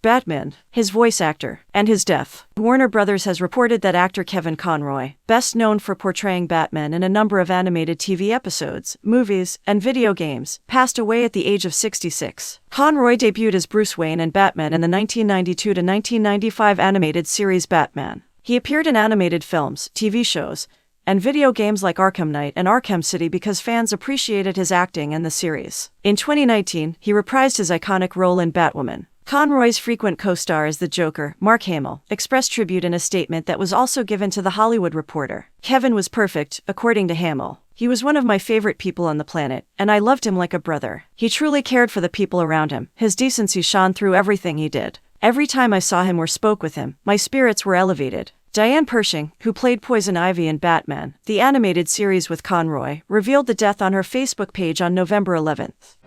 Batman, his voice actor, and his death. Warner Brothers has reported that actor Kevin Conroy, best known for portraying Batman in a number of animated TV episodes, movies, and video games, passed away at the age of 66. Conroy debuted as Bruce Wayne and Batman in the 1992 to 1995 animated series Batman. He appeared in animated films, TV shows, and video games like Arkham Knight and Arkham City because fans appreciated his acting in the series. In 2019, he reprised his iconic role in Batwoman. Conroy's frequent co-star as the Joker, Mark Hamill, expressed tribute in a statement that was also given to The Hollywood Reporter. Kevin was perfect, according to Hamill. He was one of my favorite people on the planet, and I loved him like a brother. He truly cared for the people around him. His decency shone through everything he did. Every time I saw him or spoke with him, my spirits were elevated. Diane Pershing, who played Poison Ivy in Batman, the animated series with Conroy, revealed the death on her Facebook page on November 11th.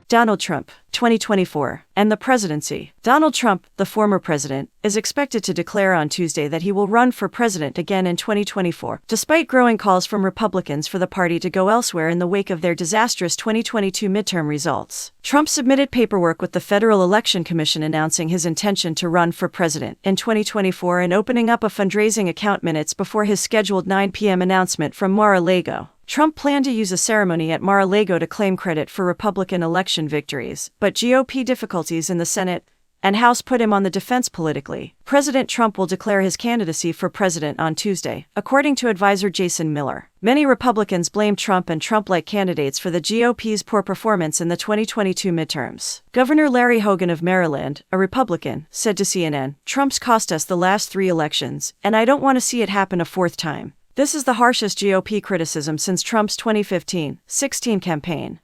Donald Trump, 2024, and the presidency. Donald Trump, the former president, is expected to declare on Tuesday that he will run for president again in 2024, despite growing calls from Republicans for the party to go elsewhere in the wake of their disastrous 2022 midterm results. Trump submitted paperwork with the Federal Election Commission announcing his intention to run for president in 2024 and opening up a fundraising account minutes before his scheduled 9 p.m. announcement from Mar-a-Lago. Trump planned to use a ceremony at Mar-a-Lago to claim credit for Republican election victories, but GOP difficulties in the Senate and House put him on the defense politically. President Trump will declare his candidacy for president on Tuesday, according to advisor Jason Miller. Many Republicans blame Trump and Trump-like candidates for the GOP's poor performance in the 2022 midterms. Governor Larry Hogan of Maryland, a Republican, said to CNN, "Trump's cost us the last 3 elections, and I don't want to see it happen a 4th time. This is the harshest GOP criticism since Trump's 2015-16 campaign."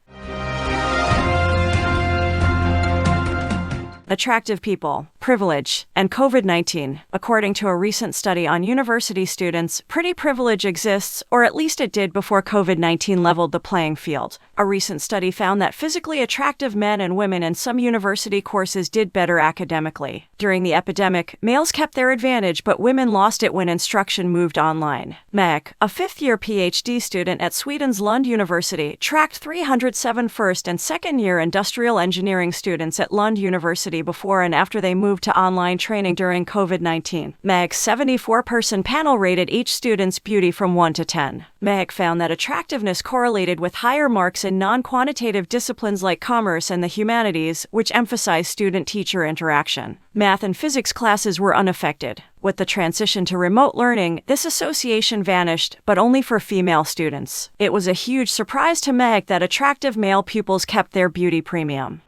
Attractive people, privilege, and COVID-19. According to a recent study on university students, pretty privilege exists, or at least it did before COVID-19 leveled the playing field. A recent study found that physically attractive men and women in some university courses did better academically. During the epidemic, males kept their advantage, but women lost it when instruction moved online. Meg, a 5th-year PhD student at Sweden's Lund University, tracked 307 first- and second-year industrial engineering students at Lund University before and after they moved to online training during COVID-19. Meg's 74-person panel rated each student's beauty from 1 to 10. Meg found that attractiveness correlated with higher marks in non-quantitative disciplines like commerce and the humanities, which emphasize student-teacher interaction. Math and physics classes were unaffected. With the transition to remote learning, this association vanished, but only for female students. It was a huge surprise to Meg that attractive male pupils kept their beauty premium.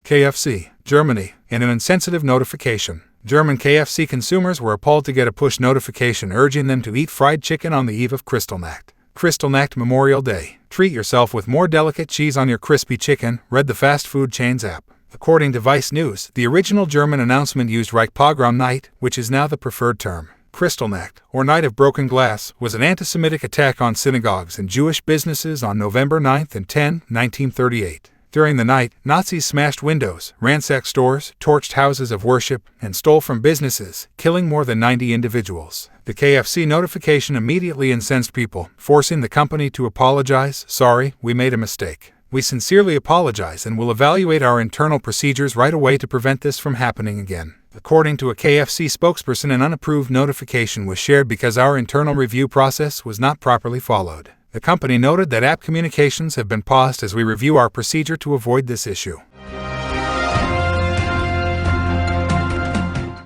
KFC Germany, in an insensitive notification. German KFC consumers were appalled to get a push notification urging them to eat fried chicken on the eve of Kristallnacht. Kristallnacht Memorial Day. Treat yourself with more delicate cheese on your crispy chicken, read the fast food chain's app. According to Vice News, the original German announcement used Reichspogrom Night, which is now the preferred term. Kristallnacht, or Night of Broken Glass, was an anti-Semitic attack on synagogues and Jewish businesses on November 9 and 10, 1938. During the night, Nazis smashed windows, ransacked stores, torched houses of worship, and stole from businesses, killing more than 90 individuals. The KFC notification immediately incensed people, forcing the company to apologize. "Sorry, we made a mistake. We sincerely apologize and will evaluate our internal procedures right away to prevent this from happening again." According to a KFC spokesperson, an unapproved notification was shared because our internal review process was not properly followed. The company noted that app communications have been paused as we review our procedure to avoid this issue.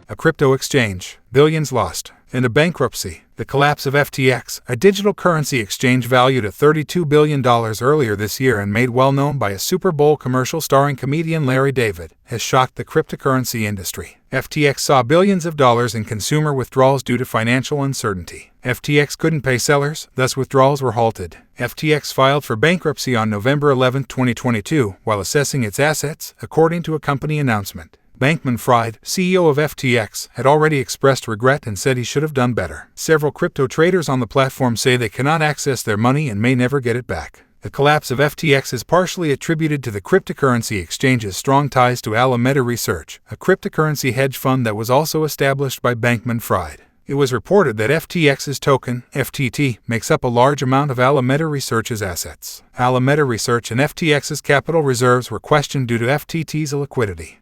A crypto exchange, billions lost. In a bankruptcy, the collapse of FTX, a digital currency exchange valued at $32 billion earlier this year and made well known by a Super Bowl commercial starring comedian Larry David, has shocked the cryptocurrency industry. FTX saw billions of dollars in consumer withdrawals due to financial uncertainty. FTX couldn't pay sellers, thus withdrawals were halted. FTX filed for bankruptcy on November 11, 2022, while assessing its assets, according to a company announcement. Bankman-Fried, CEO of FTX, had already expressed regret and said he should have done better. Several crypto traders on the platform say they cannot access their money and may never get it back. The collapse of FTX is partially attributed to the cryptocurrency exchange's strong ties to Alameda Research, a cryptocurrency hedge fund that was also established by Bankman-Fried. It was reported that FTX's token, FTT, makes up a large amount of Alameda Research's assets. Alameda Research and FTX's capital reserves were questioned due to FTT's illiquidity.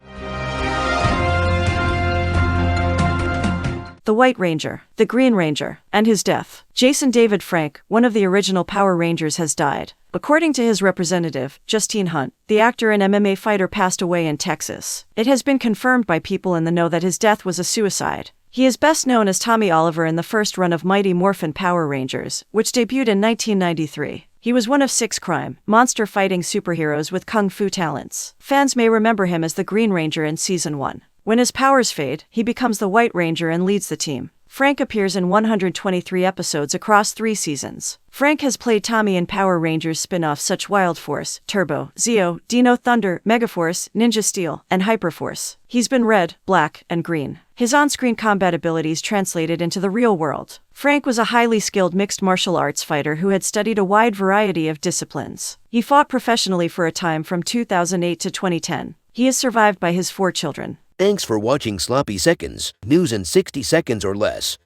The White Ranger, the Green Ranger, and his death. Jason David Frank, one of the original Power Rangers, has died. According to his representative, Justine Hunt, the actor and MMA fighter passed away in Texas. It has been confirmed by people in the know that his death was a suicide. He is best known as Tommy Oliver in the first run of Mighty Morphin Power Rangers, which debuted in 1993. He was one of 6 crime, monster-fighting superheroes with kung fu talents. Fans may remember him as the Green Ranger in Season 1. When his powers fade, he becomes the White Ranger and leads the team. Frank appears in 123 episodes across 3 seasons. Frank has played Tommy in Power Rangers spin-offs such Wild Force, Turbo, Zeo, Dino Thunder, Megaforce, Ninja Steel, and Hyperforce. He's been red, black, and green. His on-screen combat abilities translated into the real world. Frank was a highly skilled mixed martial arts fighter who had studied a wide variety of disciplines. He fought professionally for a time from 2008 to 2010. He is survived by his 4 children. Thanks for watching Sloppy Seconds, news in 60 seconds or less.